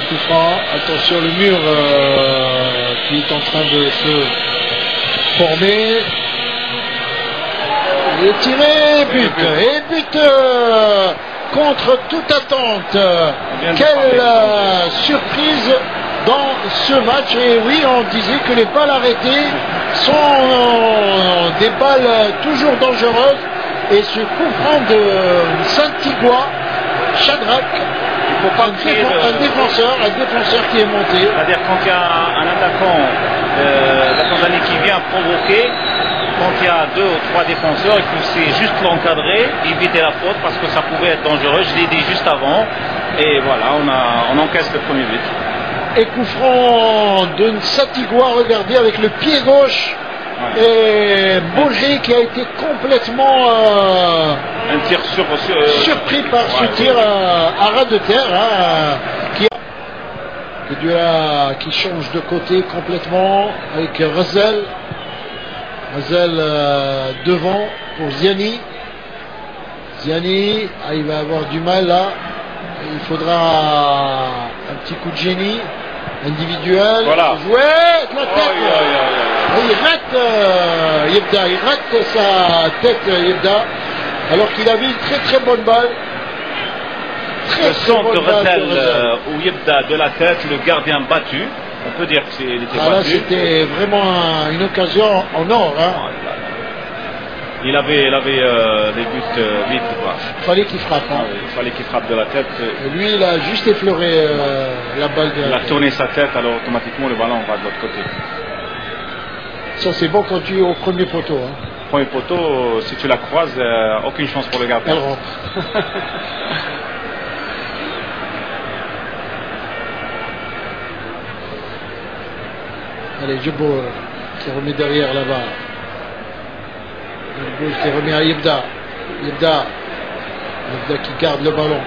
coup franc. Attention, le mur qui est en train de se former. Il est tiré, but contre toute attente. Quelle surprise dans ce match. Et oui, on disait que les balles arrêtées sont des balles toujours dangereuses. Et ce coup franc de Saint-Igua, Shadrach, un défenseur qui est monté. C'est-à-dire quand il y a un attaquant de la Tanzanie qui vient provoquer, quand il y a 2 ou 3 défenseurs, il faut juste l'encadrer, éviter la faute parce que ça pouvait être dangereux. Je l'ai dit juste avant. Et voilà, on encaisse le premier but. Et coup franc de Satigua, regardez, avec le pied gauche. Ouais. Et Baudry qui a été complètement un tir surpris par ce tir à ras de terre. Qui change de côté complètement avec Razel. Razel devant pour Ziani. Ziani, il va avoir du mal là. Il faudra un petit coup de génie individuel. Voilà. Jouer avec la tête. Il rate sa tête, Yebda, alors qu'il avait une très bonne balle. Le centre de Razel ou Yebda de la tête, le gardien battu. On peut dire qu'il était battu. Là, c'était vraiment une occasion en or. Il avait des buts vite. Il fallait qu'il frappe. Il fallait qu'il frappe de la tête. Et lui, il a juste effleuré la balle. Il a tourné sa tête, alors automatiquement le ballon va de l'autre côté. Ça, c'est bon quand tu es au premier poteau. Premier poteau, si tu la croises, aucune chance pour le gardien. Elle rentre. Allez, Jebo qui remet derrière là-bas. Jebo qui remet à Yebda. Yebda qui garde le ballon.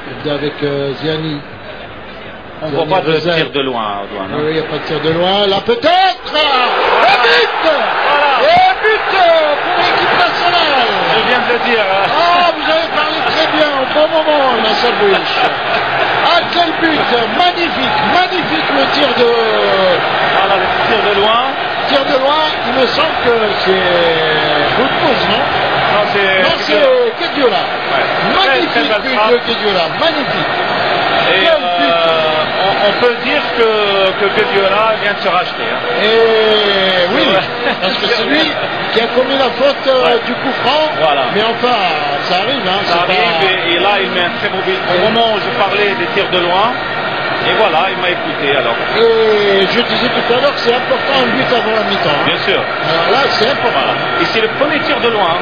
Yebda avec Ziani. On ne voit pas de tir de loin. Oui, il n'y a pas de tir de loin. Là, peut-être. Et but. Voilà. Et but pour l'équipe nationale. Je viens de le dire. Vous avez parlé très bien au bon moment, la Sabouche. Quel but. Magnifique le tir de... Voilà, le tir de loin. Tir de loin, il me semble que c'est Goudpouze, non? Non, c'est Kediola. Ouais. Magnifique but de Kediola. Magnifique. Et on peut dire que Kediola vient de se racheter. Et oui, parce que c'est lui qui a commis la faute du coup franc. Voilà. Mais enfin, ça arrive. Ça arrive et là il met un très beau but. Au moment où je parlais des tirs de loin, et voilà, il m'a écouté alors. Et je disais tout à l'heure que c'est important un but avant la mi-temps. Bien sûr. Alors là, c'est important. Voilà. Et c'est le premier tir de loin.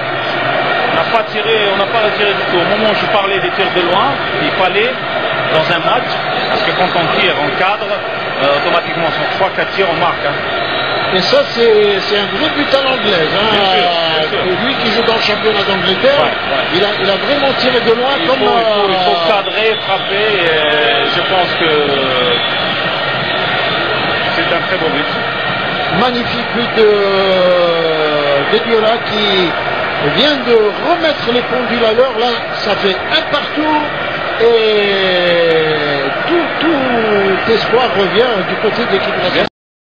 On n'a pas tiré du tout. Au moment où je parlais des tirs de loin, il fallait, dans un match, parce que quand on tire en cadre, automatiquement, sur 3-4 tirs, on marque. Et ça, c'est un vrai but à l'anglaise. Bien sûr. Lui qui joue dans le championnat d'Angleterre, il a vraiment tiré de loin. Il faut cadrer, frapper. Et je pense que c'est un très beau but. Magnifique but de Diola qui vient de remettre les pendules à l'heure. Là, ça fait un partout. Et tout espoir revient du côté de l'équipe nationale.